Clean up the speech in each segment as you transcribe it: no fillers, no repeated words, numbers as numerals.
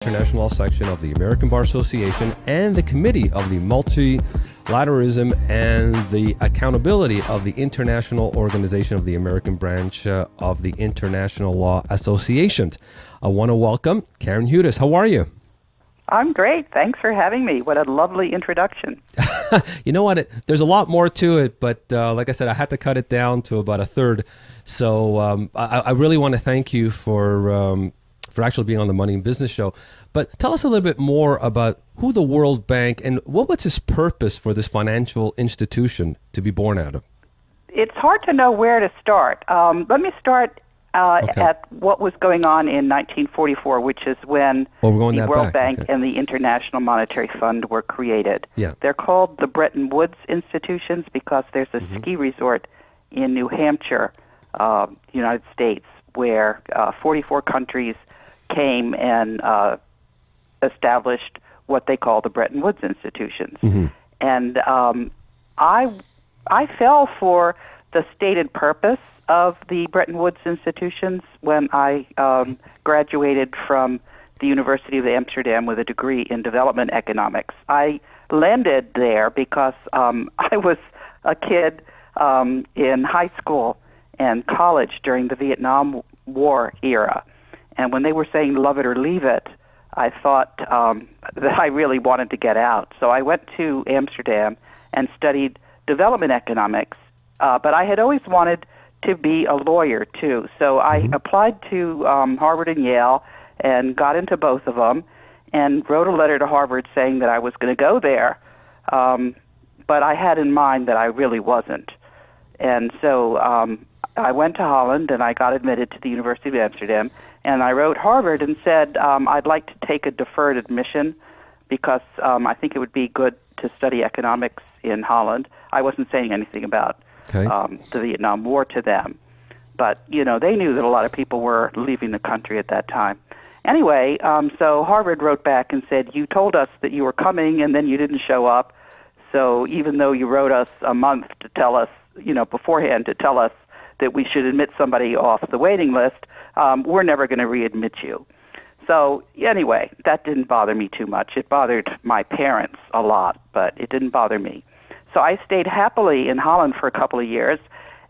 International section of the American Bar Association and the Committee of the Multilateralism and the Accountability of the International Organization of the American Branch of the International Law Association. I want to welcome Karen Hudes. How are you? I'm great. Thanks for having me. What a lovely introduction. You know what? There's a lot more to it, but like I said, I had to cut it down to about a third. So I really want to thank you for actually being on the Money and Business Show. But tell us a little bit more about who the World Bank and what was its purpose for this financial institution to be born out of? It's hard to know where to start. Let me start at what was going on in 1944, which is when the World Bank and the International Monetary Fund were created. Yeah. They're called the Bretton Woods institutions because there's a ski resort in New Hampshire, United States, where 44 countries came and established what they call the Bretton Woods institutions. And I fell for the stated purpose of the Bretton Woods institutions when I graduated from the University of Amsterdam with a degree in development economics. I landed there because I was a kid in high school and college during the Vietnam War era. And when they were saying love it or leave it, I thought that I really wanted to get out. So I went to Amsterdam and studied development economics, but I had always wanted to be a lawyer, too. So I applied to Harvard and Yale and got into both of them and wrote a letter to Harvard saying that I was going to go there, but I had in mind that I really wasn't. And so I went to Holland and I got admitted to the University of Amsterdam. And I wrote Harvard and said, I'd like to take a deferred admission because I think it would be good to study economics in Holland. I wasn't saying anything about the Vietnam War to them. But, you know, they knew that a lot of people were leaving the country at that time. Anyway, so Harvard wrote back and said, you told us that you were coming and then you didn't show up. So even though you wrote us a month to tell us, beforehand to tell us that we should admit somebody off the waiting list, we're never going to readmit you. So anyway, that didn't bother me too much. It bothered my parents a lot, but it didn't bother me. So I stayed happily in Holland for a couple of years,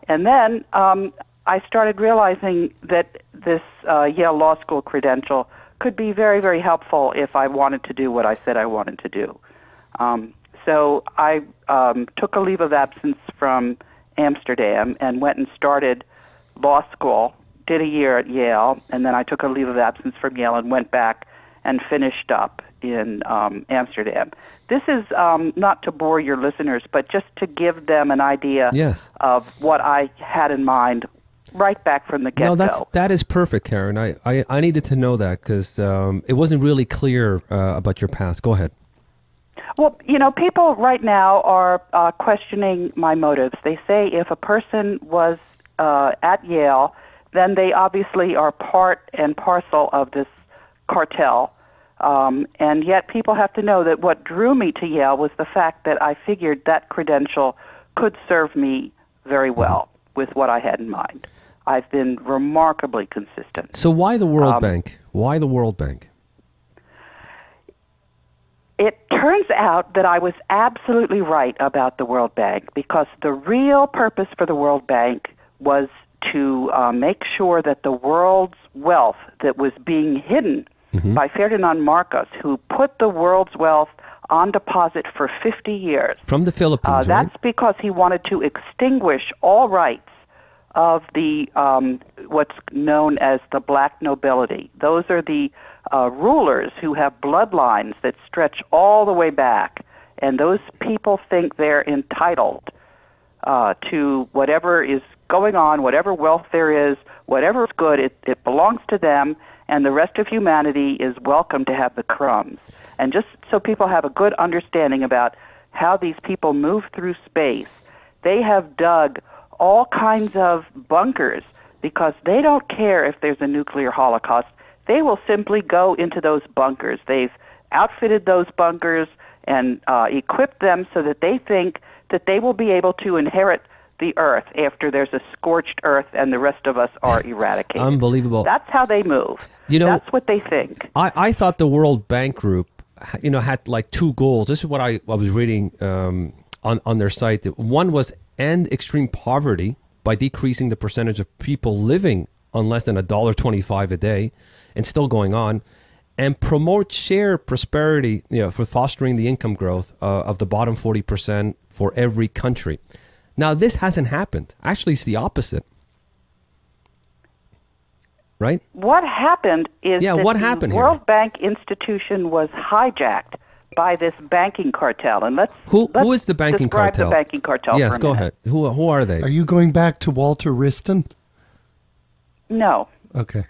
and then I started realizing that this Yale Law School credential could be very, very helpful if I wanted to do what I said I wanted to do. So I took a leave of absence from Amsterdam and went and started law school, did a year at Yale, and then I took a leave of absence from Yale and went back and finished up in Amsterdam. This is not to bore your listeners, but just to give them an idea of what I had in mind right back from the get-go. No, that is perfect, Karen. I needed to know that because it wasn't really clear about your past. Go ahead. Well, people right now are questioning my motives. They say if a person was at Yale, then they obviously are part and parcel of this cartel. And yet people have to know that what drew me to Yale was the fact that I figured that credential could serve me very well with what I had in mind. I've been remarkably consistent. So why the World Bank? Why the World Bank? It turns out that I was absolutely right about the World Bank because the real purpose for the World Bank was to make sure that the world's wealth that was being hidden by Ferdinand Marcos, who put the world's wealth on deposit for 50 years. From the Philippines, right? That's because he wanted to extinguish all rights of the what's known as the black nobility. Those are the rulers who have bloodlines that stretch all the way back, and those people think they're entitled to whatever is going on, whatever wealth there is, whatever is good, it belongs to them, and the rest of humanity is welcome to have the crumbs. And just so people have a good understanding about how these people move through space, they have dug all kinds of bunkers because they don't care if there's a nuclear holocaust. They will simply go into those bunkers. They've outfitted those bunkers and equipped them so that they think that they will be able to inherit the earth after there's a scorched earth and the rest of us are eradicated. Unbelievable. That's how they move. That's what they think. I thought the World Bank Group, had like two goals. This is what I was reading on their site. One was end extreme poverty by decreasing the percentage of people living on less than $1.25 a day, and still going on, and promote shared prosperity, for fostering the income growth of the bottom 40% for every country. Now, this hasn't happened. Actually, it's the opposite. Right? What happened is that the World here? Bank institution was hijacked by this banking cartel. And who is the banking cartel? Describe the banking cartel yes, for a go minute. ahead. Who are they? Are you going back to Walter Wriston? No. Okay.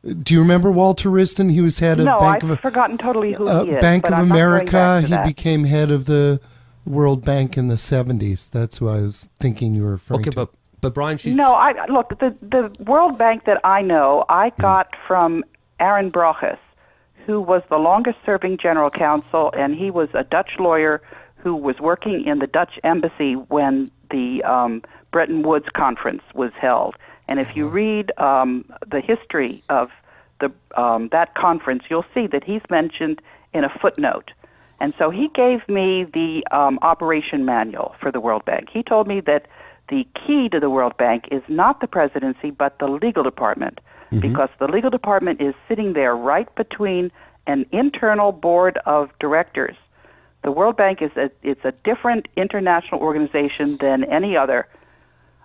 Do you remember Walter Wriston? He was head of I've forgotten totally who he is. Bank of America. He that. became head of the World Bank in the 70s. That's who I was thinking you were referring to. But Brian, look, the World Bank that I know, I got from Aaron Brochus, who was the longest-serving general counsel, and he was a Dutch lawyer who was working in the Dutch embassy when the Bretton Woods conference was held. And if you read the history of that conference, you'll see that he's mentioned in a footnote. And so he gave me the operation manual for the World Bank. He told me that the key to the World Bank is not the presidency, but the legal department, because the legal department is sitting there right between an internal board of directors. The World Bank it's a different international organization than any other,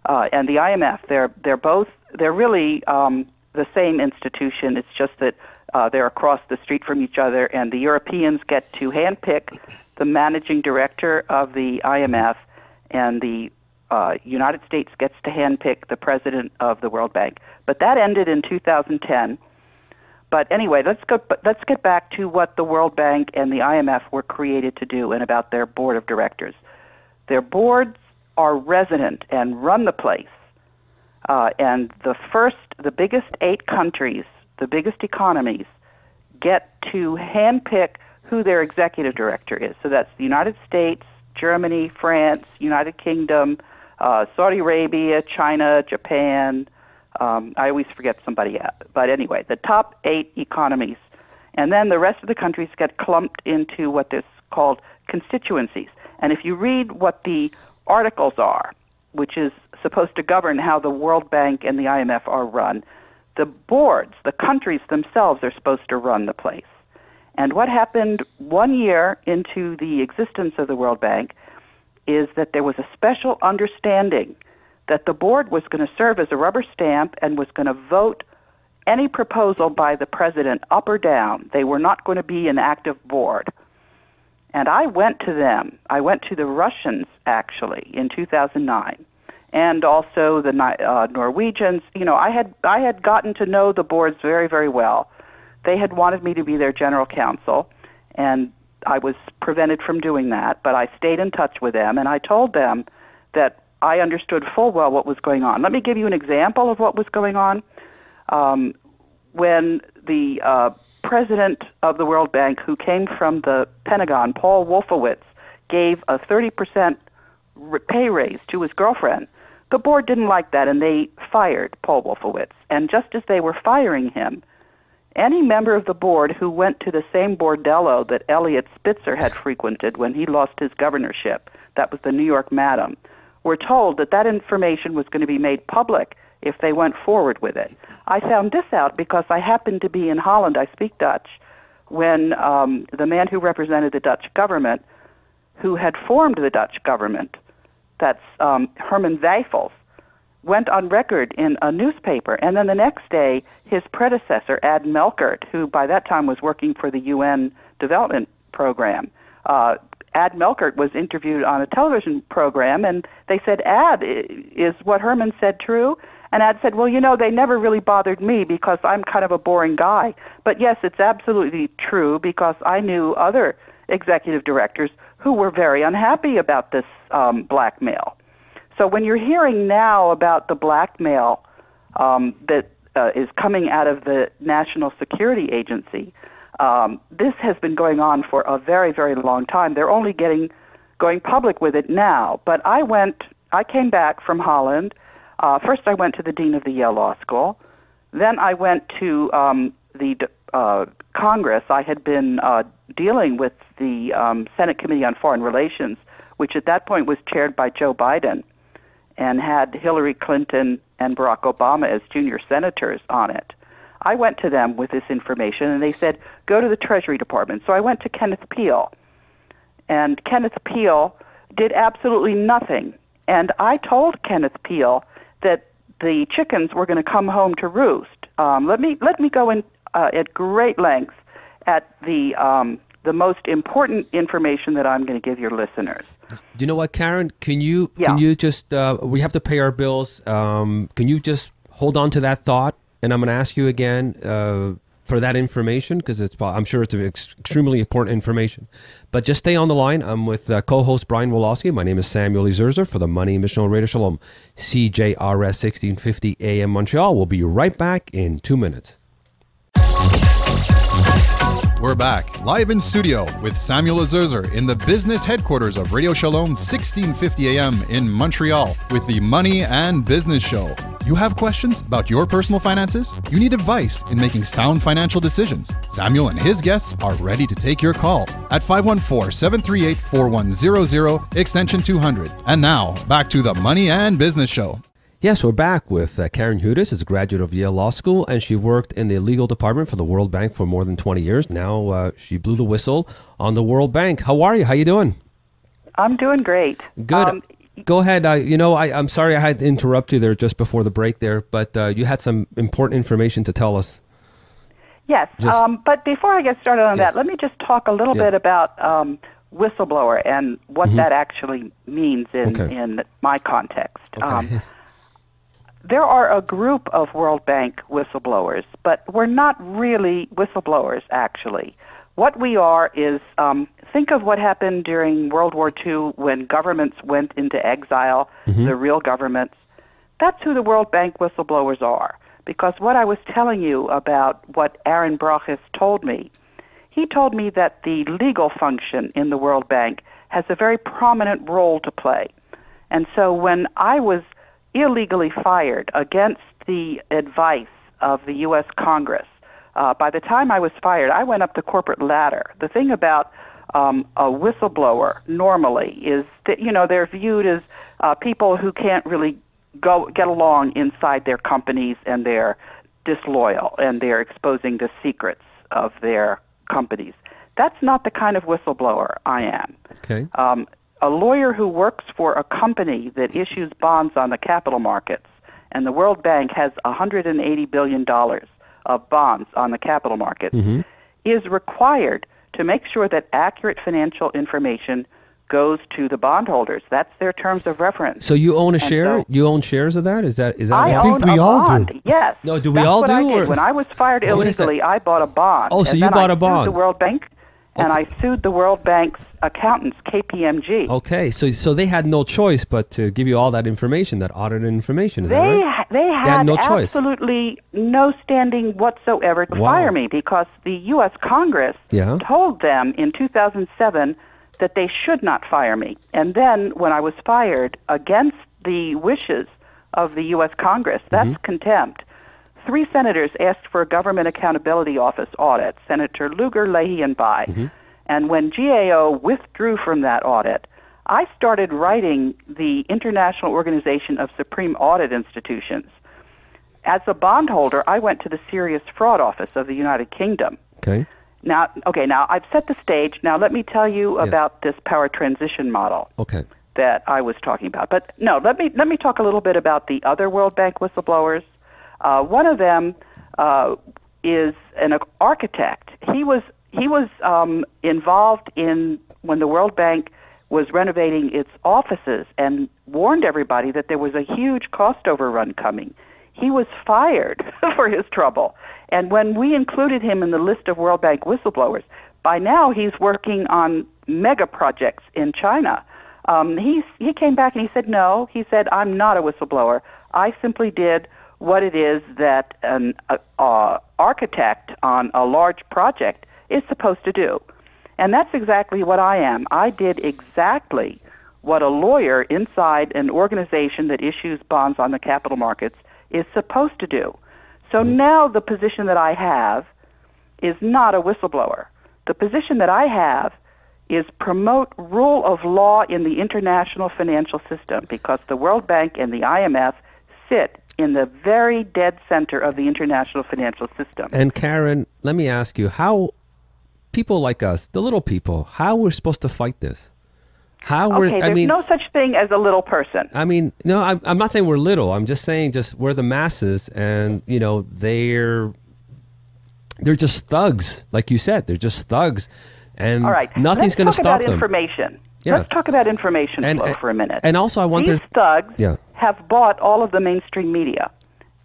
and the IMF. They're really the same institution. It's just that they're across the street from each other, and the Europeans get to handpick the managing director of the IMF, and the United States gets to handpick the president of the World Bank. But that ended in 2010. But anyway, let's get back to what the World Bank and the IMF were created to do, and about their board of directors. Their boards are resident and run the place. And the biggest 8 countries, the biggest economies, get to handpick who their executive director is. So that's the United States, Germany, France, United Kingdom, Saudi Arabia, China, Japan. I always forget somebody else. But anyway, the top 8 economies. And then the rest of the countries get clumped into what is called constituencies. And if you read what the articles are, which is supposed to govern how the World Bank and the IMF are run, the boards, the countries themselves, are supposed to run the place. And what happened 1 year into the existence of the World Bank is that there was a special understanding that the board was going to serve as a rubber stamp and was going to vote any proposal by the president up or down. They were not going to be an active board. And I went to them. I went to the Russians, actually, in 2009, and also the Norwegians. I had gotten to know the boards very, very well. They had wanted me to be their general counsel, and I was prevented from doing that, but I stayed in touch with them, and I told them that I understood full well what was going on. Let me give you an example of what was going on. When the president of the World Bank, who came from the Pentagon, Paul Wolfowitz, gave a 30% pay raise to his girlfriend, the board didn't like that, and they fired Paul Wolfowitz. And just as they were firing him, any member of the board who went to the same bordello that Eliot Spitzer had frequented when he lost his governorship, that was the New York Madam, were told that that information was going to be made public if they went forward with it. I found this out because I happened to be in Holland, I speak Dutch, when the man who represented the Dutch government, who had formed the Dutch government, that's Herman Wijfels, went on record in a newspaper, and then the next day his predecessor, Ad Melkert, who by that time was working for the UN Development Program, Ad Melkert was interviewed on a television program, and they said, Ad, is what Herman said true? And Ad said, well, they never really bothered me because I'm kind of a boring guy. But yes, it's absolutely true because I knew other executive directors who were very unhappy about this blackmail. So when you're hearing now about the blackmail that is coming out of the National Security Agency, this has been going on for a very, very long time. They're only going public with it now. But I went I came back from Holland. First, I went to the dean of the Yale Law School. Then I went to the Congress. I had been dealing with the Senate Committee on Foreign Relations, which at that point was chaired by Joe Biden and had Hillary Clinton and Barack Obama as junior senators on it. I went to them with this information, and they said, go to the Treasury Department. So I went to Kenneth Peale, and Kenneth Peale did absolutely nothing. And I told Kenneth Peale that the chickens were going to come home to roost. Let me go in at great length at the most important information that I'm going to give your listeners. Do you know what, Karen? Can you just we have to pay our bills. Can you just hold on to that thought? And I'm going to ask you again for that information, because I'm sure it's extremely important information. But just stay on the line. I'm with co-host Brian Wolofsky. My name is Samuel Zerzer for the Money Mission Radio Shalom, CJRS 1650 AM Montreal. We'll be right back in 2 minutes. We're back, live in studio with Samuel Zerzer in the business headquarters of Radio Shalom 1650 AM in Montreal with the Money and Business Show. You have questions about your personal finances? You need advice in making sound financial decisions? Samuel and his guests are ready to take your call at 514-738-4100, extension 200. And now, back to the Money and Business Show. Yes, we're back with Karen Hudes, is a graduate of Yale Law School, and she worked in the legal department for the World Bank for more than 20 years. Now she blew the whistle on the World Bank. How are you? How you doing? I'm doing great. Good. Go ahead. I'm sorry I had to interrupt you there just before the break there, but you had some important information to tell us. Yes, but before I get started on that, let me just talk a little bit about whistleblower and what that actually means in my context. Okay. There are a group of World Bank whistleblowers, but we're not really whistleblowers, actually. What we are is, think of what happened during World War II when governments went into exile, the real governments. That's who the World Bank whistleblowers are. Because what I was telling you about what Aaron Brochus told me, he told me that the legal function in the World Bank has a very prominent role to play. And so when I was illegally fired against the advice of the U.S. Congress, by the time I was fired, I went up the corporate ladder. The thing about a whistleblower normally is that, they're viewed as people who can't really get along inside their companies, and they're disloyal and they're exposing the secrets of their companies. That's not the kind of whistleblower I am. Okay. A lawyer who works for a company that issues bonds on the capital markets, and the World Bank has $180 billion of bonds on the capital markets, is required to make sure that accurate financial information goes to the bondholders. That's their terms of reference. So you own a share? You own shares of that? Is that? I own a bond. Yes. No, do we all do? That's what I did. When I was fired illegally, I bought a bond. Oh, so you bought a bond. I sued the World Bank, and I sued the World Bank's accountants, KPMG. Okay, so they had no choice but to give you all that information, that audited information. Is that right? They had no absolutely no standing whatsoever to fire me, because the U.S. Congress told them in 2007 that they should not fire me. And then when I was fired against the wishes of the U.S. Congress, that's contempt. 3 senators asked for a Government Accountability Office audit, Senator Lugar, Leahy, and Bayh. And when GAO withdrew from that audit, I started writing the International Organization of Supreme Audit Institutions. As a bondholder, I went to the Serious Fraud Office of the United Kingdom. Okay. Now I've set the stage. Now let me tell you about this power transition model that I was talking about. But no, let me talk a little bit about the other World Bank whistleblowers. One of them is an architect. He was involved in when the World Bank was renovating its offices and warned everybody that there was a huge cost overrun coming. He was fired for his trouble. And when we included him in the list of World Bank whistleblowers, by now he's working on mega projects in China. He came back and he said, no, he said, I'm not a whistleblower. I simply did what it is that an architect on a large project is supposed to do. And that's exactly what I am. I did exactly what a lawyer inside an organization that issues bonds on the capital markets is supposed to do. So now the position that I have is not a whistleblower. The position that I have is promote rule of law in the international financial system, because the World Bank and the IMF sit in the very dead center of the international financial system. And Karen, let me ask you, how people like us, the little people, how we're supposed to fight this? There's no such thing as a little person. I mean, no, I'm not saying we're little. I'm just saying we're the masses, and, you know, they're just thugs, like you said. They're just thugs, and all right, nothing's going to stop them. Information. Yeah. Let's talk about information flow for a minute. And also, I want these thugs have bought all of the mainstream media,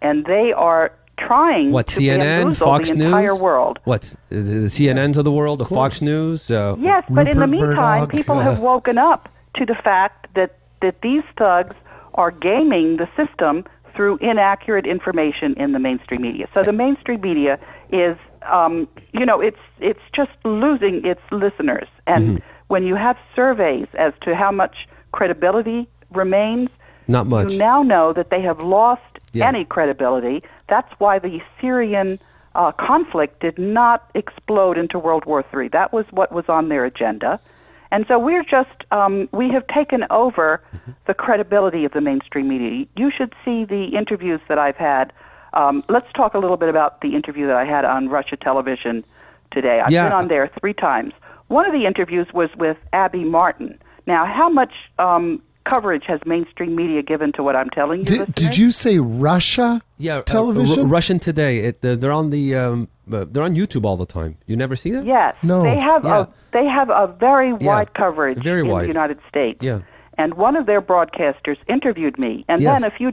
and they are trying to CNN, Fox the News? entire world. What, the CNNs of the world, the Fox News? Yes, but in the meantime, Murdoch, people have woken up to the fact that these thugs are gaming the system through inaccurate information in the mainstream media. So the mainstream media is, it's just losing its listeners. And when you have surveys as to how much credibility remains, not much. You now know that they have lost any credibility. That's why the Syrian conflict did not explode into World War III. That was what was on their agenda. And so we're just, we have taken over the credibility of the mainstream media. You should see the interviews that I've had. Let's talk a little bit about the interview that I had on Russia television today. I've been on there 3 times. One of the interviews was with Abby Martin. Now, how much coverage has mainstream media given to what I'm telling you? Did you say Russia? Television? Russian Today. They're on they're on YouTube all the time. You never see them? Yes. No. They have a very wide coverage in the United States. Yeah. And one of their broadcasters interviewed me, and then a few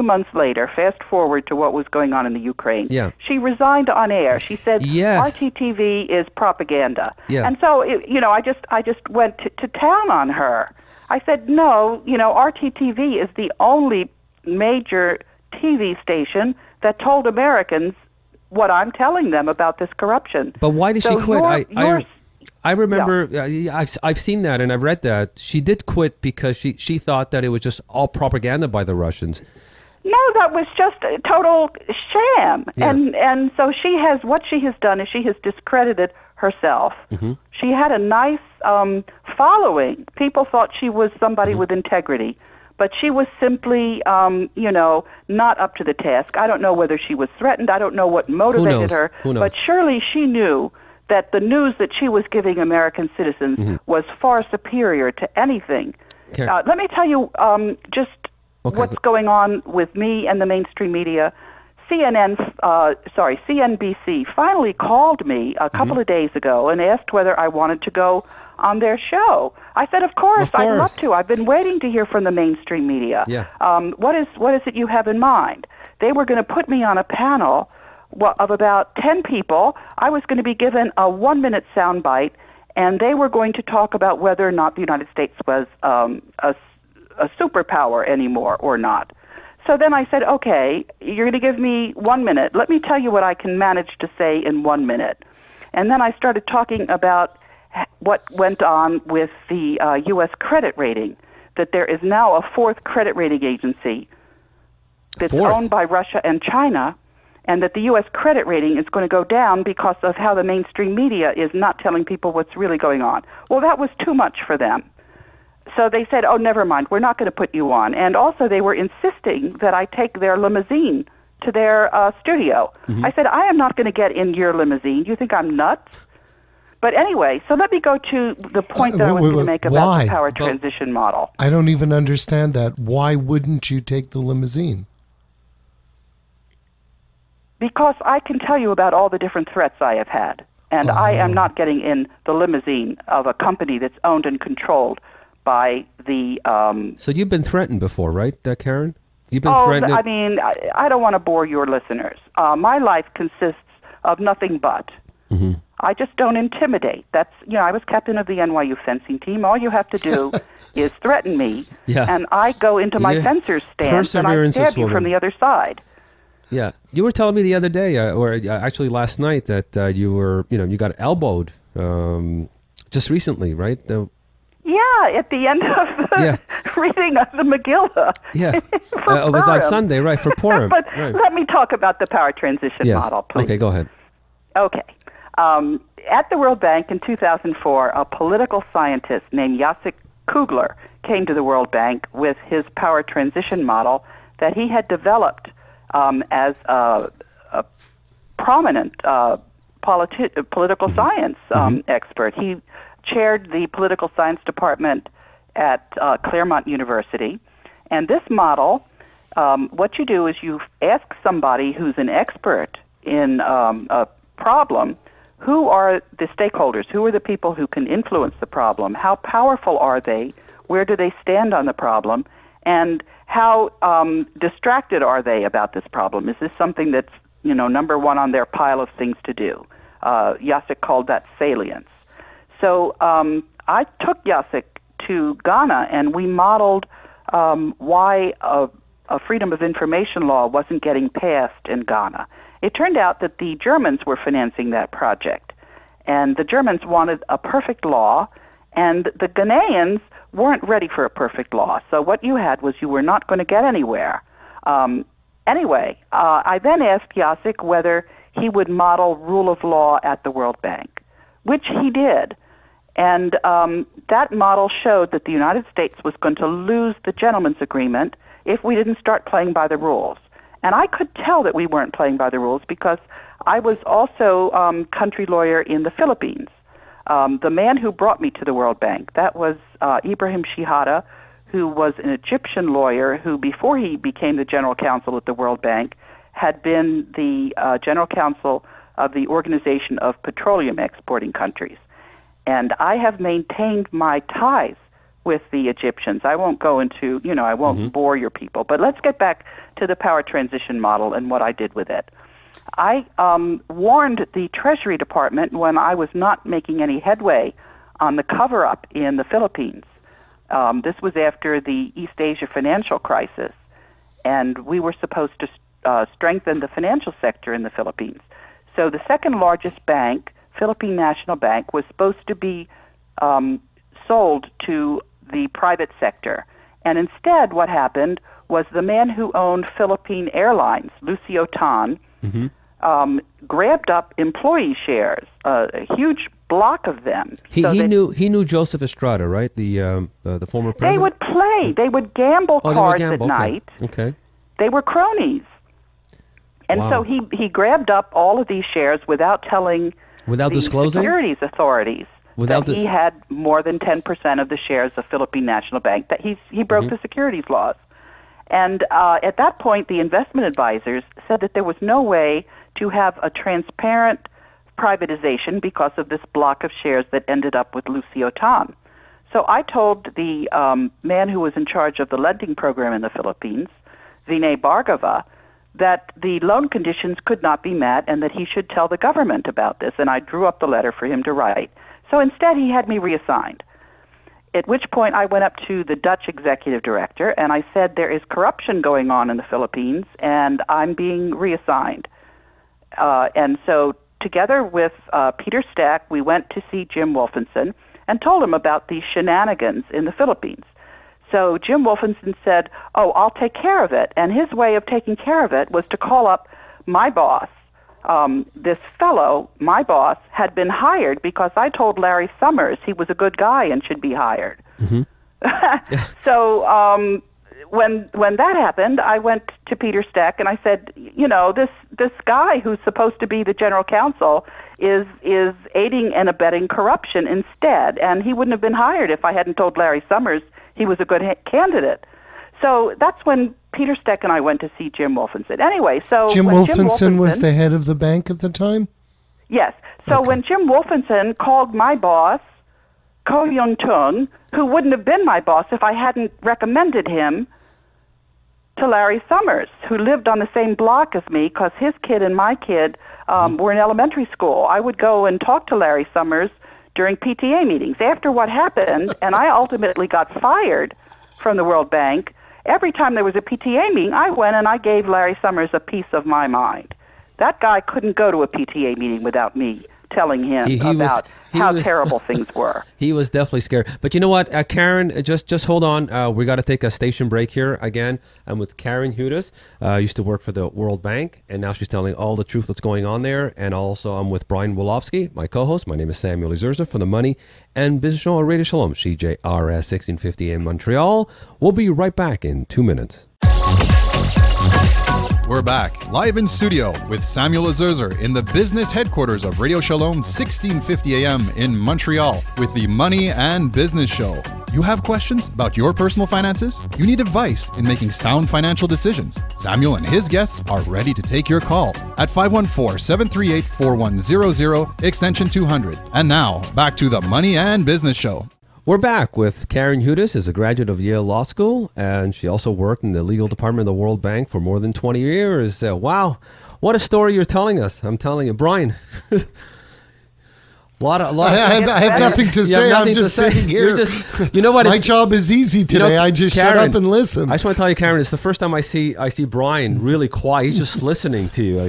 months later, fast forward to what was going on in the Ukraine. Yeah. She resigned on air. She said RTTV is propaganda. Yeah. And so, I just went to town on her. I said, no, RTTV is the only major TV station that told Americans what I'm telling them about this corruption. But why did she quit? I remember, I've seen that and I've read that. She did quit because she thought that it was just all propaganda by the Russians. No, that was just a total sham. Yeah. And so what she has done is she has discredited herself. She had a nice following. People thought she was somebody with integrity. But she was simply, not up to the task. I don't know whether she was threatened. I don't know what motivated her. Who knows? But surely she knew that the news that she was giving American citizens was far superior to anything. Let me tell you what's going on with me and the mainstream media. CNBC finally called me a couple of days ago and asked whether I wanted to go on their show. I said, of course, I'd love to. I've been waiting to hear from the mainstream media. Yeah. What is it you have in mind? They were going to put me on a panel of about 10 people. I was going to be given a 1-minute soundbite, and they were going to talk about whether or not the United States was a superpower anymore or not. So then I said, okay, you're going to give me 1 minute. Let me tell you what I can manage to say in 1 minute. And then I started talking about what went on with the U.S. credit rating, that there is now a 4th credit rating agency that's owned by Russia and China, and that the U.S. credit rating is going to go down because of how the mainstream media is not telling people what's really going on. Well, that was too much for them. So they said, oh, never mind, we're not going to put you on. And also they were insisting that I take their limousine to their studio. I said, I am not going to get in your limousine. You think I'm nuts? But anyway, so let me go to the point that I was going to make about the power transition model. I don't even understand that. Why wouldn't you take the limousine? Because I can tell you about all the different threats I have had. And I am not getting in the limousine of a company that's owned and controlled by the... So you've been threatened before, right, Karen? You've been threatened. I mean, I don't want to bore your listeners. My life consists of nothing but. I just don't intimidate. That's, I was captain of the NYU fencing team. All you have to do is threaten me, and I go into my fencer's stance and I stab you from the other side. Yeah, you were telling me the other day, or actually last night, that you were, you got elbowed just recently, right? Yeah, at the end of the reading of the Megillah. Yeah, for it was on Sunday, right, for Purim. But right. let me talk about the power transition model, please. Okay, go ahead. Okay. At the World Bank in 2004, a political scientist named Jacek Kugler came to the World Bank with his power transition model that he had developed as a prominent political science expert. He chaired the political science department at Claremont University. And this model, what you do is you ask somebody who's an expert in a problem, who are the stakeholders? Who are the people who can influence the problem? How powerful are they? Where do they stand on the problem? And how distracted are they about this problem? Is this something that's, number one on their pile of things to do? Jacek called that salience. So I took Jacek to Ghana, and we modeled why a freedom of information law wasn't getting passed in Ghana. It turned out that the Germans were financing that project, and the Germans wanted a perfect law, and the Ghanaians weren't ready for a perfect law. So what you had was you were not going to get anywhere. Anyway, I then asked Jacek whether he would model rule of law at the World Bank, which he did. And that model showed that the United States was going to lose the gentleman's agreement if we didn't start playing by the rules. And I could tell that we weren't playing by the rules because I was also country lawyer in the Philippines. The man who brought me to the World Bank, that was Ibrahim Shihada, who was an Egyptian lawyer who, before he became the general counsel at the World Bank, had been the general counsel of the Organization of Petroleum Exporting Countries. And I have maintained my ties with the Egyptians. I won't go into, I won't bore your people, but let's get back to the power transition model and what I did with it. I warned the Treasury Department when I was not making any headway on the cover-up in the Philippines. This was after the East Asia financial crisis, and we were supposed to strengthen the financial sector in the Philippines. So the second largest bank, Philippine National Bank, was supposed to be sold to the private sector. And instead what happened was the man who owned Philippine Airlines, Lucio Tan, grabbed up employee shares, a huge block of them. He knew Joseph Estrada, right? The former president? They would play. They would gamble cards at night. Okay. They were cronies. And so he grabbed up all of these shares without telling the disclosing? Securities authorities that he had more than 10% of the shares of Philippine National Bank, that he broke the securities laws. And at that point, the investment advisors said that there was no way to have a transparent privatization because of this block of shares that ended up with Lucio Tan. So I told the man who was in charge of the lending program in the Philippines, Vinay Bhargava, that the loan conditions could not be met and that he should tell the government about this. And I drew up the letter for him to write. So instead, he had me reassigned, at which point I went up to the Dutch executive director and I said, there is corruption going on in the Philippines and I'm being reassigned. And so together with Peter Stack, we went to see Jim Wolfenson and told him about these shenanigans in the Philippines. So Jim Wolfenson said, I'll take care of it. And his way of taking care of it was to call up my boss. This fellow, my boss, had been hired because I told Larry Summers he was a good guy and should be hired. So when that happened, I went to Peter Stack and I said, this guy who's supposed to be the general counsel is aiding and abetting corruption instead, and he wouldn't have been hired if I hadn't told Larry Summers he was a good candidate. So that's when Peter Stack and I went to see Jim Wolfenson. Anyway, so Jim Wolfenson was the head of the bank at the time? Yes. So when Jim Wolfenson called my boss, Ko Yun Tung, who wouldn't have been my boss if I hadn't recommended him to Larry Summers, who lived on the same block as me because his kid and my kid were in elementary school. I would go and talk to Larry Summers during PTA meetings. After what happened, and I ultimately got fired from the World Bank, every time there was a PTA meeting, I went and I gave Larry Summers a piece of my mind. That guy couldn't go to a PTA meeting without me telling him about how terrible things were. He was definitely scared. But you know what, Karen, just hold on. We got to take a station break here again. I'm with Karen Hudes. Used to work for the World Bank, and now she's telling all the truth that's going on there. And also I'm with Brian Wolofsky, my co-host. My name is Samuel Zerza from the Money and Business Show on Radio Shalom, CJRS 1650 in Montreal. We'll be right back in 2 minutes. We're back, live in studio with Samuel Zerza in the business headquarters of Radio Shalom 1650 AM in Montreal with the Money and Business Show. You have questions about your personal finances? You need advice in making sound financial decisions? Samuel and his guests are ready to take your call at 514-738-4100, extension 200. And now, back to the Money and Business Show. We're back with Karen Hudes, is a graduate of Yale Law School, and she also worked in the legal department of the World Bank for more than 20 years. Wow, what a story you're telling us. I'm telling you, Brian. I have nothing to say. I'm just sitting here. You know what? My job is easy today. I just Karen, shut up and listen. I just want to tell you, Karen, it's the first time I see Brian really quiet. He's just listening to you.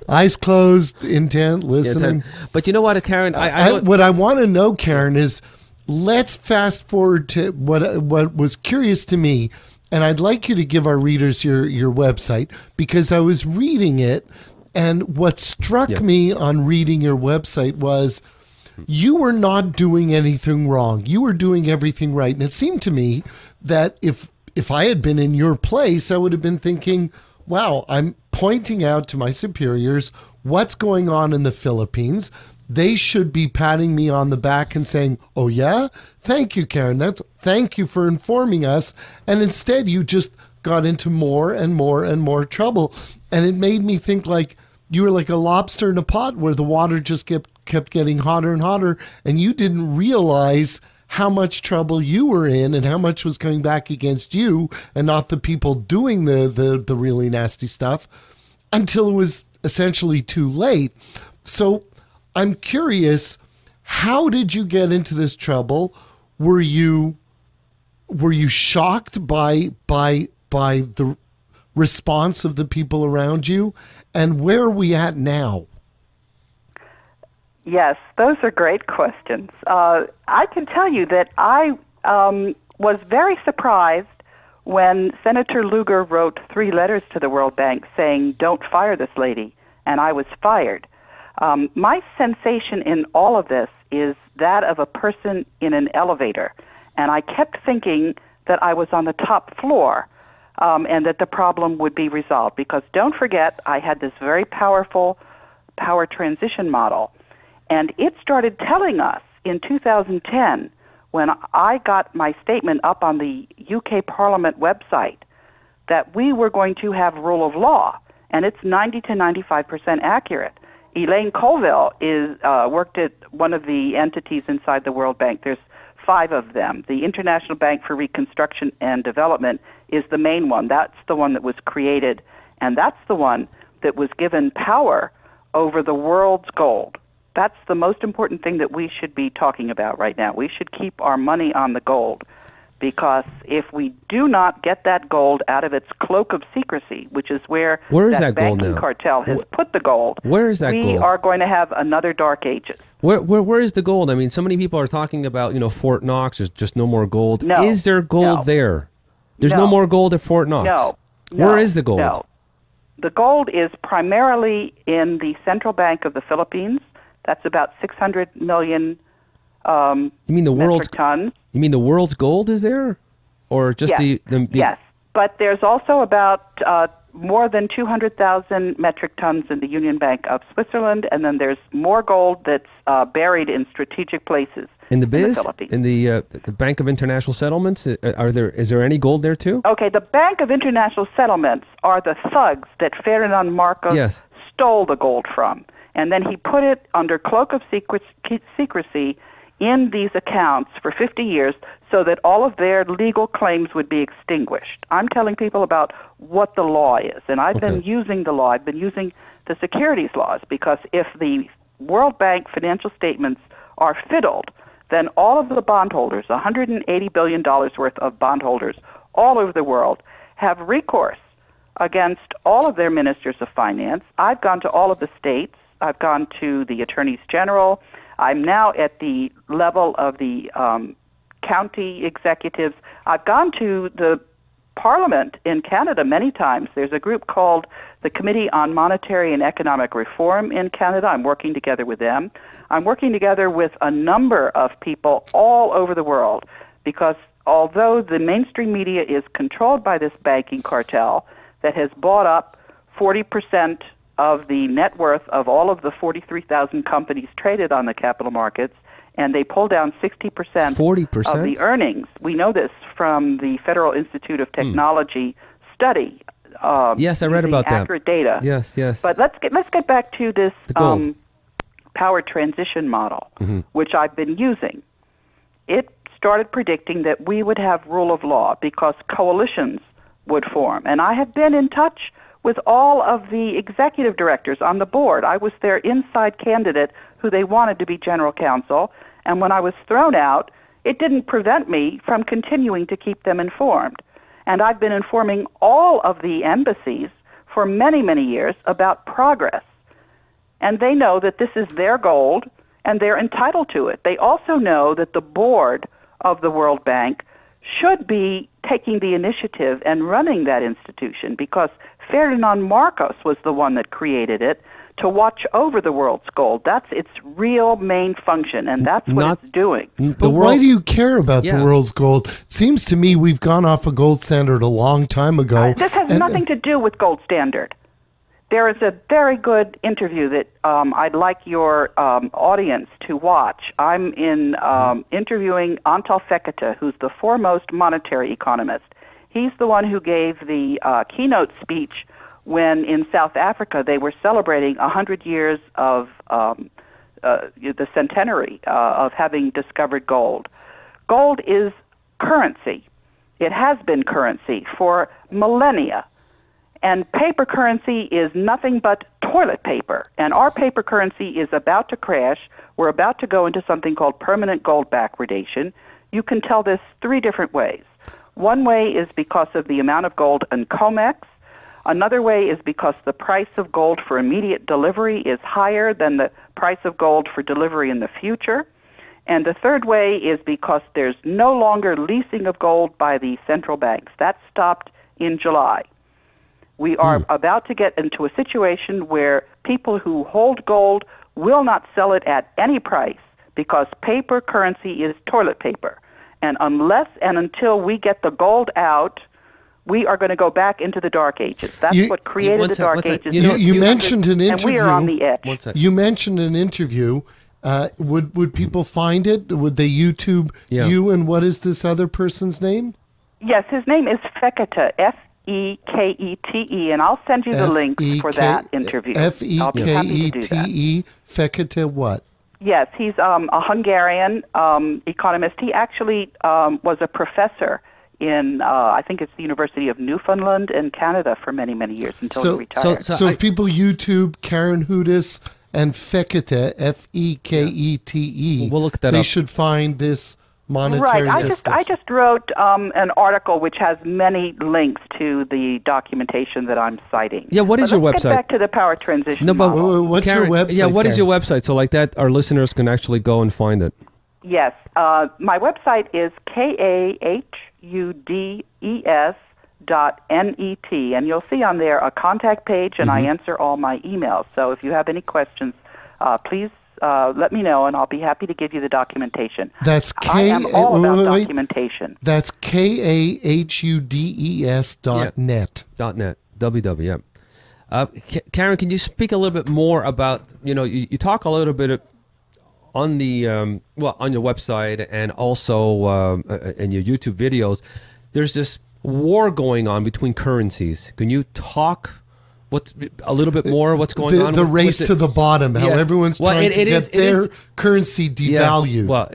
Eyes closed, intent, listening. But you know what, Karen? What I want to know, Karen, is let's fast forward to what was curious to me, and I'd like you to give our readers your website, because I was reading it, and what struck me on reading your website was you were not doing anything wrong. You were doing everything right. And it seemed to me that if I had been in your place, I would have been thinking, wow, I'm pointing out to my superiors what's going on in the Philippines. They should be patting me on the back and saying, oh, yeah? Thank you, Karen. Thank you for informing us. And instead, you just got into more and more and more trouble. And it made me think like you were like a lobster in a pot where the water just kept getting hotter and hotter, and you didn't realize how much trouble you were in and how much was coming back against you and not the people doing the really nasty stuff until it was essentially too late. So I'm curious, how did you get into this trouble? Were you shocked by the response of the people around you? And where are we at now? Yes, those are great questions. I can tell you that I was very surprised when Senator Lugar wrote 3 letters to the World Bank saying, don't fire this lady, and I was fired. My sensation in all of this is that of a person in an elevator, and I kept thinking that I was on the top floor and that the problem would be resolved, because don't forget, I had this very powerful power transition model, and it started telling us in 2010 when I got my statement up on the UK Parliament website that we were going to have rule of law, and it's 90 to 95% accurate. Elaine Colville worked at one of the entities inside the World Bank. There's 5 of them. The International Bank for Reconstruction and Development is the main one. That's the one that was created, and that's the one that was given power over the world's gold. That's the most important thing that we should be talking about right now. We should keep our money on the gold, because if we do not get that gold out of its cloak of secrecy, which is where that banking cartel has put the gold, where is that gold? We are going to have another dark ages. Where is the gold? I mean, so many people are talking about, Fort Knox, there's just no more gold. No. Is there gold there? There's no more gold at Fort Knox. No. Where is the gold? No. The gold is primarily in the Central Bank of the Philippines. That's about 600 million you mean the metric tons. You mean the world's gold is there? Or just yes. Yes, but there's also about more than 200,000 metric tons in the Union Bank of Switzerland, and then there's more gold that's buried in strategic places in the Philippines. In the Bank of International Settlements, is there any gold there too? Okay, the Bank of International Settlements are the thugs that Ferdinand Marcos stole the gold from, and then he put it under cloak of secrecy in these accounts for 50 years so that all of their legal claims would be extinguished. I'm telling people about what the law is, and I've been using the law. I've been using the securities laws, because if the World Bank financial statements are fiddled, then all of the bondholders, $180 billion worth of bondholders all over the world, have recourse against all of their ministers of finance. I've gone to all of the states I've gone to the attorneys general. I'm now at the level of the county executives. I've gone to the Parliament in Canada many times. There's a group called the Committee on Monetary and Economic Reform in Canada. I'm working together with them. I'm working together with a number of people all over the world because although the mainstream media is controlled by this banking cartel that has bought up 40% of the net worth of all of the 43,000 companies traded on the capital markets, and they pull down 60% 40%? of the earnings. We know this from the Federal Institute of Technology study. Yes, I read about that. Accurate data. Yes, yes. But let's get back to this power transition model, which I've been using. It started predicting that we would have rule of law because coalitions would form. And I have been in touch with all of the executive directors on the board. I was their inside candidate who they wanted to be general counsel. And when I was thrown out, it didn't prevent me from continuing to keep them informed. And I've been informing all of the embassies for many, many years about progress. And they know that this is their gold, and they're entitled to it. They also know that the board of the World Bank should be taking the initiative and running that institution because Ferdinand Marcos was the one that created it to watch over the world's gold. That's its real main function, and that's what it's doing. But why do you care about the world's gold? Seems to me we've gone off a gold standard a long time ago. This has nothing to do with gold standard. There is a very good interview that I'd like your audience to watch. I'm interviewing Antal Fekete, who's the foremost monetary economist. He's the one who gave the keynote speech when in South Africa they were celebrating 100 years of the centenary of having discovered gold. Gold is currency. It has been currency for millennia. And paper currency is nothing but toilet paper. And our paper currency is about to crash. We're about to go into something called permanent gold backwardation. You can tell this three different ways. One way is because of the amount of gold in COMEX. Another way is because the price of gold for immediate delivery is higher than the price of gold for delivery in the future. And the third way is because there's no longer leasing of gold by the central banks. That stopped in July. We are about to get into a situation where people who hold gold will not sell it at any price because paper currency is toilet paper. And unless and until we get the gold out, we are going to go back into the Dark Ages. That's what created the Dark Ages. You mentioned an interview. And we are on the edge. You mentioned an interview. Would people find it? Would they YouTube you? And what is this other person's name? Yes, his name is Fekete, F-E-K-E-T-E, and I'll send you the link for that interview. F-E-K-E-T-E, Fekete what? Yes, he's a Hungarian economist. He actually was a professor in, I think it's the University of Newfoundland in Canada for many, many years until he retired. So if people YouTube Karen Hudes and Fekete, F-E-K-E-T-E, we'll look that they up. should find this monetary discourse. I just wrote an article which has many links to the documentation that I'm citing. Yeah, what is your website? Let's get back to the power transition model. What's your website? Yeah, what is your website? So like that, our listeners can actually go and find it. Yes, my website is KAHUDES.net, and you'll see on there a contact page, and I answer all my emails. So if you have any questions, please let me know, and I'll be happy to give you the documentation. That's I am all about documentation. That's KAHUDES.net. .net. www. Karen, can you speak a little bit more about, you talk a little bit on the on your website and also in your YouTube videos. There's this war going on between currencies. Can you talk a little bit more what's going on? The race to the bottom, how everyone's trying to get their currency devalued. Well,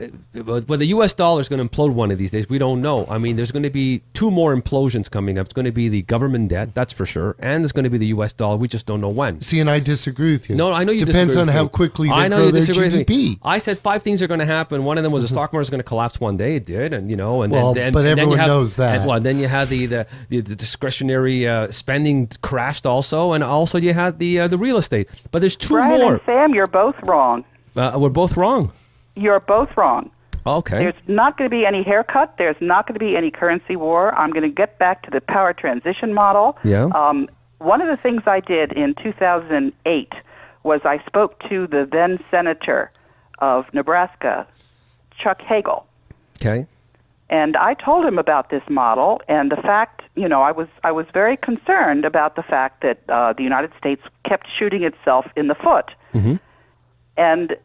the U.S. dollar is going to implode one of these days. We don't know. I mean, there's going to be two more implosions coming up. It's going to be the government debt, that's for sure, and there's going to be the U.S. dollar. We just don't know when. See, and I disagree with you. No, I know you Depends disagree on how quickly they grow their GDP. I said 5 things are going to happen. One of them was the stock market is going to collapse one day. It did, and but everyone knows that. And then you had the discretionary spending crashed also. and also you had the real estate. But there's two Brian more. and Sam, you're both wrong. We're both wrong. You're both wrong. Okay. There's not going to be any haircut. There's not going to be any currency war. I'm going to get back to the power transition model. Yeah. One of the things I did in 2008 was I spoke to the then senator of Nebraska, Chuck Hagel. Okay. And I told him about this model and the fact, I was very concerned about the fact that the United States kept shooting itself in the foot. Mm-hmm. And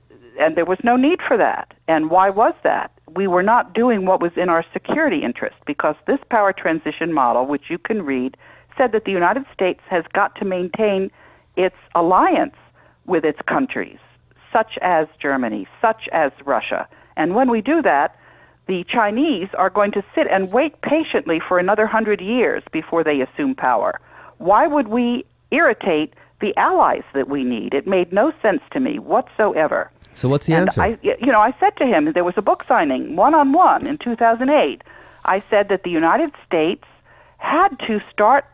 there was no need for that. And why was that? We were not doing what was in our security interest, because this power transition model, which you can read, said that the United States has got to maintain its alliance with its countries, such as Germany, such as Russia. And when we do that, the Chinese are going to sit and wait patiently for another 100 years before they assume power. Why would we irritate the allies that we need? It made no sense to me whatsoever. So what's the answer? I said to him, there was a book signing, one-on-one, in 2008. I said that the United States had to start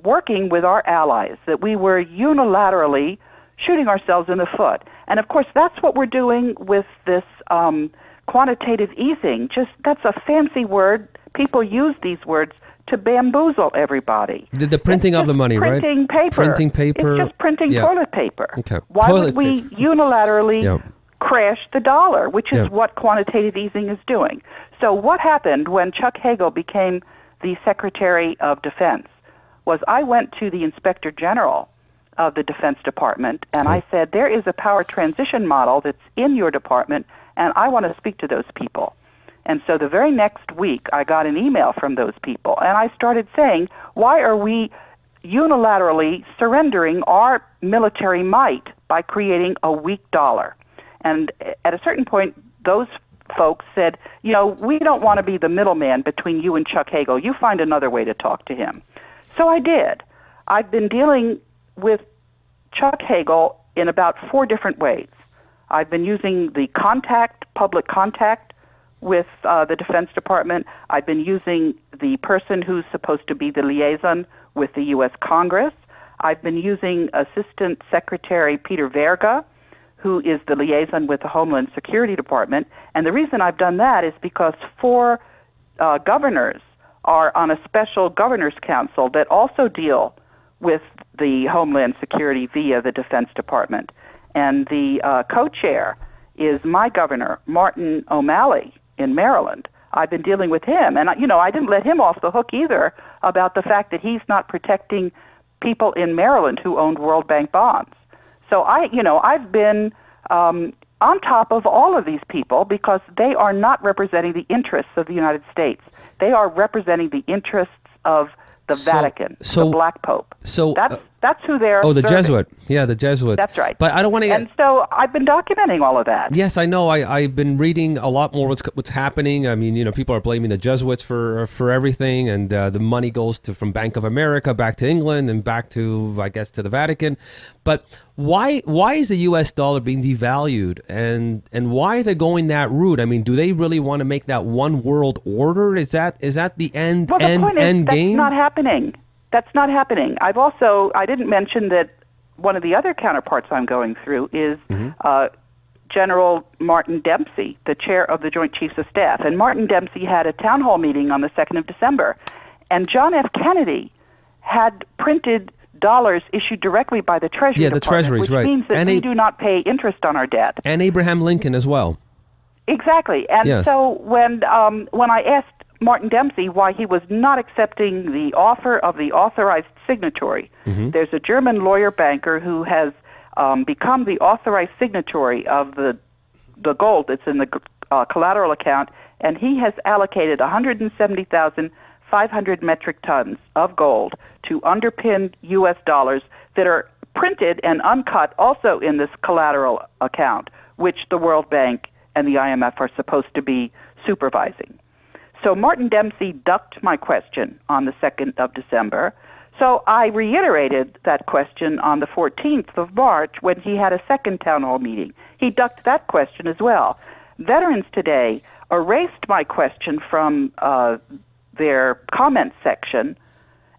working with our allies, that we were unilaterally shooting ourselves in the foot. And, of course, that's what we're doing with this quantitative easing. That's a fancy word. People use these words to bamboozle everybody. The printing of the money, right? Printing paper. Printing paper. It's just printing toilet paper. Okay. Why Toilet would we paper. unilaterally crash the dollar, which is what quantitative easing is doing? So what happened when Chuck Hagel became the Secretary of Defense was I went to the Inspector General of the Defense Department, and I said, there is a power transition model that's in your department, and I want to speak to those people. And so the very next week, I got an email from those people, and I started saying, why are we unilaterally surrendering our military might by creating a weak dollar? And at a certain point, those folks said, we don't want to be the middleman between you and Chuck Hagel. You find another way to talk to him. So I did. I've been dealing with Chuck Hagel in about 4 different ways. I've been using the public contact with the Defense Department. I've been using the person who's supposed to be the liaison with the U.S. Congress. I've been using Assistant Secretary Peter Verga, who is the liaison with the Homeland Security Department. And the reason I've done that is because 4 governors are on a special governors council that also deal with the Homeland Security via the Defense Department. And the co-chair is my governor, Martin O'Malley, in Maryland. I've been dealing with him, and I didn't let him off the hook either about the fact that he's not protecting people in Maryland who owned World Bank bonds. So I've been on top of all of these people because they are not representing the interests of the United States. They are representing the interests of the Vatican, the Black Pope. So that's who they're the serving. Jesuit. Yeah, the Jesuits. That's right. But I don't want to. And so I've been documenting all of that. Yes, I know. I've been reading a lot more what's happening. I mean, people are blaming the Jesuits for everything, and the money goes from Bank of America back to England and back to, I guess, to the Vatican. But why is the U.S. dollar being devalued, and why are they going that route? I mean, do they really want to make that one world order? Is that the end Well, the point is, game? That's not happening. That's not happening. I didn't mention that one of the other counterparts I'm going through is General Martin Dempsey, the chair of the Joint Chiefs of Staff. And Martin Dempsey had a town hall meeting on the 2nd of December. And John F. Kennedy had printed dollars issued directly by the Treasury Department, the Treasuries, which right. means that And we do not pay interest on our debt. And Abraham Lincoln as well. Exactly. And so when I asked Martin Dempsey why he was not accepting the offer of the authorized signatory, there's a German lawyer banker who has become the authorized signatory of the gold that's in the collateral account, and he has allocated 170,500 metric tons of gold to underpin U.S. dollars that are printed and uncut also in this collateral account, which the World Bank and the IMF are supposed to be supervising. So Martin Dempsey ducked my question on the 2nd of December. So I reiterated that question on the 14th of March when he had a second town hall meeting. He ducked that question as well. Veterans Today erased my question from their comment section,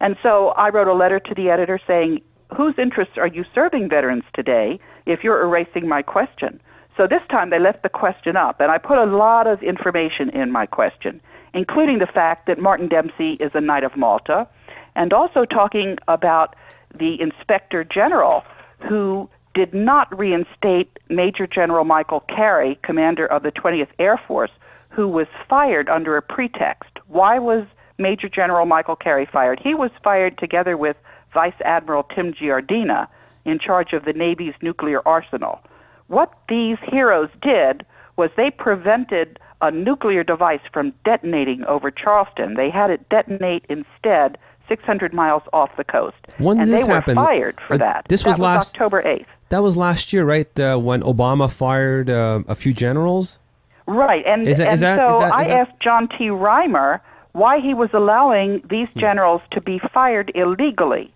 and so I wrote a letter to the editor saying, whose interests are you serving, veterans, today, if you're erasing my question? So this time they left the question up, and I put a lot of information in my question, including the fact that Martin Dempsey is a Knight of Malta, and also talking about the Inspector General who did not reinstate Major General Michael Carey, commander of the 20th Air Force, who was fired under a pretext. Why was Major General Michael Carey fired? He was fired together with Vice Admiral Tim Giardina, in charge of the Navy's nuclear arsenal. What these heroes did was they prevented a nuclear device from detonating over Charleston. They had it detonate instead 600 miles off the coast. When did and this they were happen? fired for that. That was October 8th. That was last year, right? When Obama fired a few generals? Right. And I asked John T. Reimer why he was allowing these generals to be fired illegally.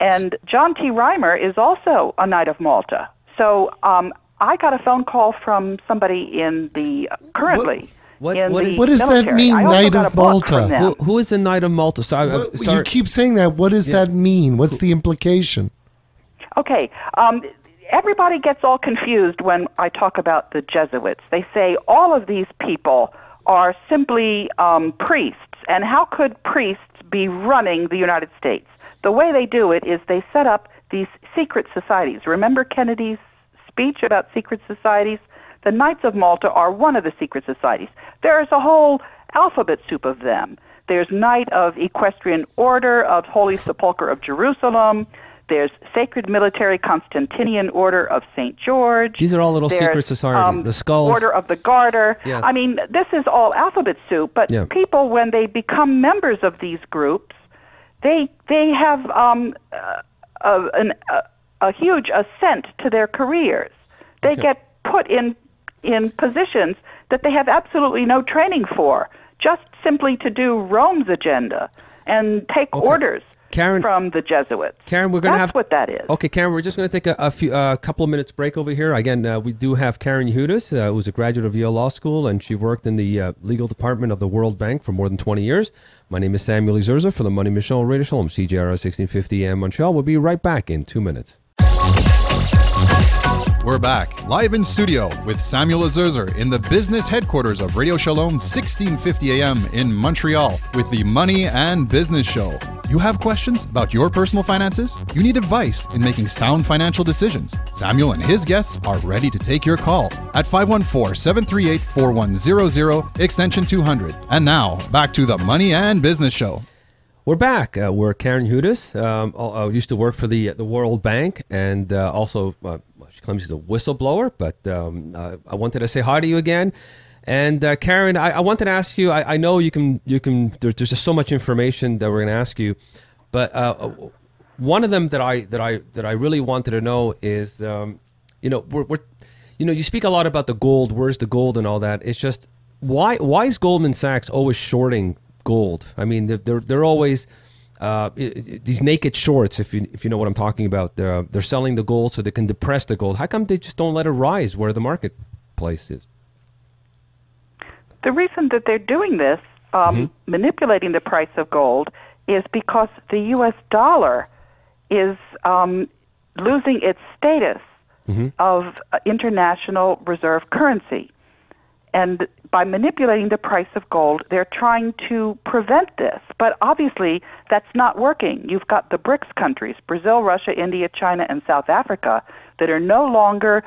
And John T. Reimer is also a Knight of Malta. So I got a phone call from somebody in the currently. What does that mean, Knight of Malta? Who is the Knight of Malta? Sorry. You keep saying that. What does that mean? What's the implication? Okay. Everybody gets all confused when I talk about the Jesuits. They say all of these people are simply priests, and how could priests be running the United States? The way they do it is they set up these secret societies. Remember Kennedy's speech about secret societies? The Knights of Malta are one of the secret societies. There's a whole alphabet soup of them. There's Knight of Equestrian Order of Holy Sepulchre of Jerusalem. There's Sacred Military Constantinian Order of St. George. These are all little secret societies. The skulls. Order of the Garter. Yes. I mean, this is all alphabet soup, but people, when they become members of these groups, they have a huge ascent to their careers. They get put in positions that they have absolutely no training for, just simply to do Rome's agenda and take orders from the Jesuits. Karen, we're going to have what that is. Okay, Karen, we're just going to take a couple of minutes break over here. Again, we do have Karen Hudes, who's a graduate of Yale Law School, and she worked in the legal department of the World Bank for more than 20 years. My name is Samuel Zerza for the Money Michelle Radio Show on CJRS 1650 AM Montreal. We'll be right back in 2 minutes. We're back, live in studio with Samuel Zerzer in the business headquarters of Radio Shalom 1650 AM in Montreal with the Money and Business Show. You have questions about your personal finances? You need advice in making sound financial decisions? Samuel and his guests are ready to take your call at 514-738-4100, extension 200. And now, back to the Money and Business Show. We're back. We're Karen Hudes. Used to work for the World Bank, and also she claims she's a whistleblower. But I wanted to say hi to you again. And Karen, I wanted to ask you. I know you can. There's just so much information that we're going to ask you, but one of them that I really wanted to know is, you speak a lot about the gold. Where's the gold and all that? It's just why is Goldman Sachs always shorting gold? I mean, they're always these naked shorts. If you know what I'm talking about, they're selling the gold so they can depress the gold. How come they just don't let it rise where the marketplace is? The reason that they're doing this, manipulating the price of gold, is because the U.S. dollar is losing its status of international reserve currency. And by manipulating the price of gold, they're trying to prevent this. But obviously, that's not working. You've got the BRICS countries, Brazil, Russia, India, China, and South Africa, that are no longer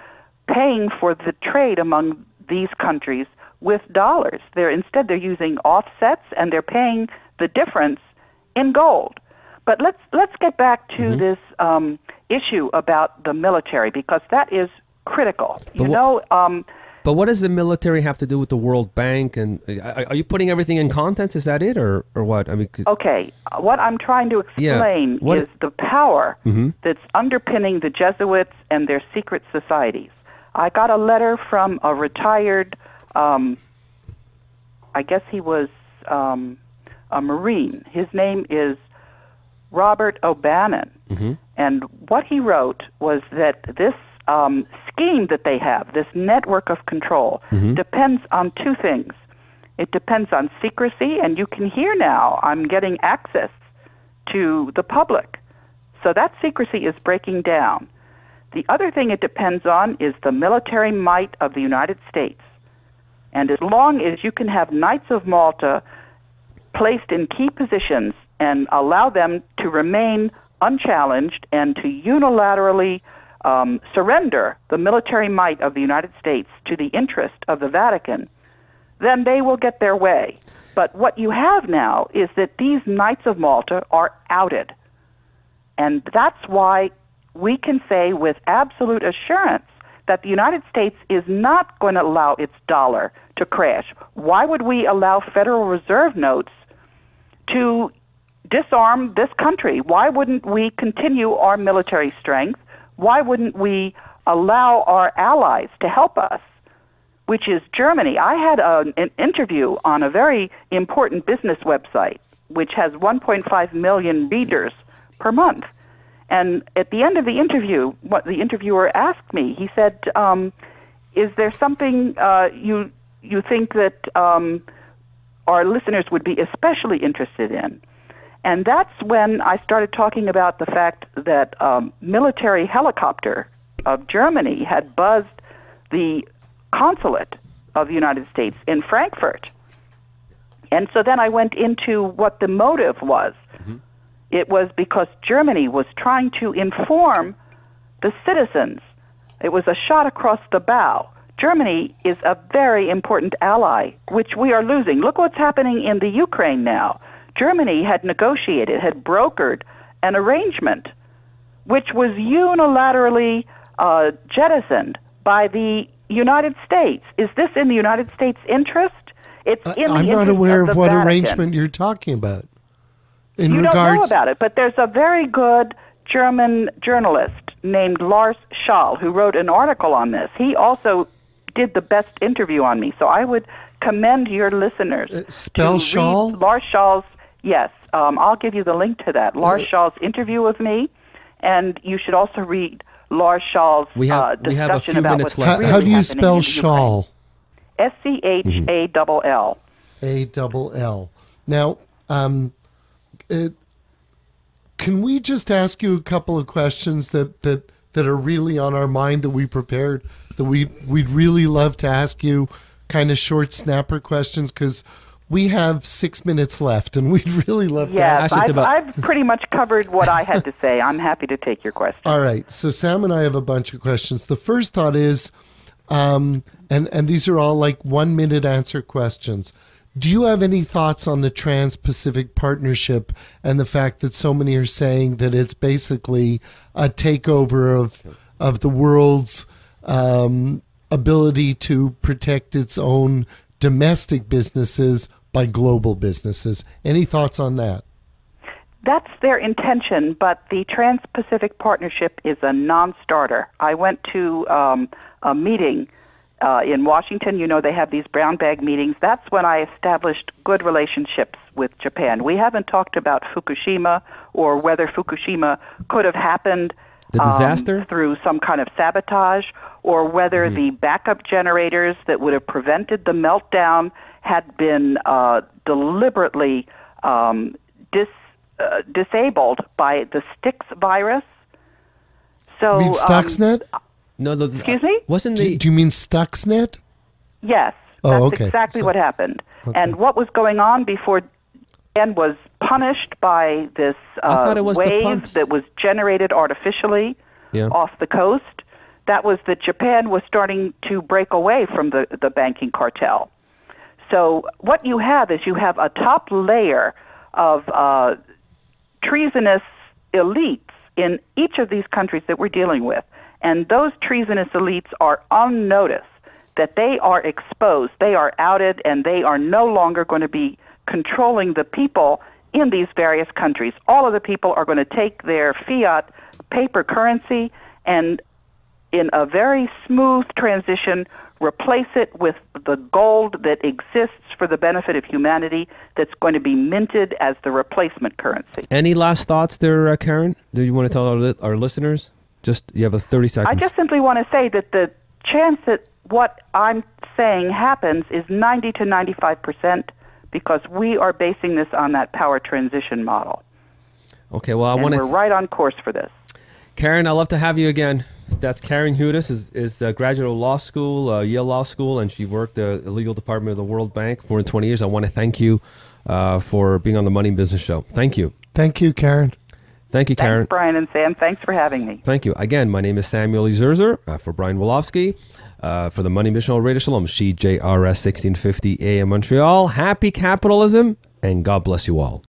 paying for the trade among these countries with dollars. Instead, they're using offsets, and they're paying the difference in gold. But let's get back to this issue about the military, because that is critical. But what does the military have to do with the World Bank? And are you putting everything in context? Is that it, or what? I mean, okay. What I'm trying to explain is the power that's underpinning the Jesuits and their secret societies. I got a letter from a retired, I guess he was a Marine. His name is Robert O'Bannon. And what he wrote was that this scheme that they have, this network of control, depends on two things. It depends on secrecy, and you can hear now I'm getting access to the public. So that secrecy is breaking down. The other thing it depends on is the military might of the United States. And as long as you can have Knights of Malta placed in key positions and allow them to remain unchallenged and to unilaterally surrender the military might of the United States to the interest of the Vatican, then they will get their way. But what you have now is that these Knights of Malta are outed. And that's why we can say with absolute assurance that the United States is not going to allow its dollar to crash. Why would we allow Federal Reserve notes to disarm this country? Why wouldn't we continue our military strength? Why wouldn't we allow our allies to help us, which is Germany? I had an interview on a very important business website, which has 1.5 million readers per month. And at the end of the interview, what the interviewer asked me, he said, is there something you think that our listeners would be especially interested in? And that's when I started talking about the fact that military helicopter of Germany had buzzed the consulate of the United States in Frankfurt. And so then I went into what the motive was. Mm-hmm. It was because Germany was trying to inform the citizens. It was a shot across the bow. Germany is a very important ally, which we are losing. Look what's happening in the Ukraine now. Germany had negotiated, had brokered an arrangement which was unilaterally jettisoned by the United States. Is this in the United States' interest? It's in the interest of the Vatican. I'm not aware of what arrangement you're talking about. You don't know about it, but there's a very good German journalist named Lars Schall who wrote an article on this. He also did the best interview on me, so I would commend your listeners spell to Schall? read Lars Schall's. Yes, I'll give you the link to that. Lars Schall's interview with me, and you should also read Lars Schall's discussion about what's really How do you happening spell in Schall? Schall. A-double-L. Now, can we just ask you a couple of questions that are really on our mind, that we prepared, that we'd really love to ask you, kind of short snapper questions, because we have 6 minutes left, and we'd really love to ask you. Yes, I've pretty much covered what I had to say. I'm happy to take your questions. All right, so Sam and I have a bunch of questions. The first thought is, and these are all like 1 minute answer questions. Do you have any thoughts on the Trans-Pacific Partnership and the fact that so many are saying that it's basically a takeover of the world's ability to protect its own domestic businesses by global businesses? Any thoughts on that? That's their intention, but the Trans-Pacific Partnership is a non-starter. I went to a meeting in Washington. You know, they have these brown bag meetings. That's when I established good relationships with Japan. We haven't talked about Fukushima or whether Fukushima could have happened the disaster through some kind of sabotage, or whether the backup generators that would have prevented the meltdown had been deliberately disabled by the Styx virus. So, you mean Stuxnet? No, excuse me? Wasn't do you mean Stuxnet? Yes, that's exactly what happened. Okay. And what was going on before Japan was punished by this wave that was generated artificially off the coast. That was that Japan was starting to break away from the banking cartel. So what you have is you have a top layer of treasonous elites in each of these countries that we're dealing with. And those treasonous elites are on notice that they are exposed, they are outed, and they are no longer going to be controlling the people in these various countries. All of the people are going to take their fiat paper currency and, in a very smooth transition, replace it with the gold that exists for the benefit of humanity, that's going to be minted as the replacement currency. Any last thoughts there, Karen? Do you want to tell our listeners? You have 30 seconds. I just simply want to say that the chance that what I'm saying happens is 90 to 95%, because we are basing this on that power transition model. Okay, well, I want we're right on course for this. Karen, I'd love to have you again. That's Karen Hudes, is a graduate of law school, Yale Law School, and she worked the legal department of the World Bank for 20 years. I want to thank you for being on the Money and Business Show. Thank you. Thank you, Karen. Thank you, Karen. Thanks, Brian and Sam. Thanks for having me. Thank you. Again, my name is Samuel E. Zerzer for Brian Wolofsky for the Money and Business Show, Radio Shalom, CJRS 1650 AM Montreal. Happy capitalism, and God bless you all.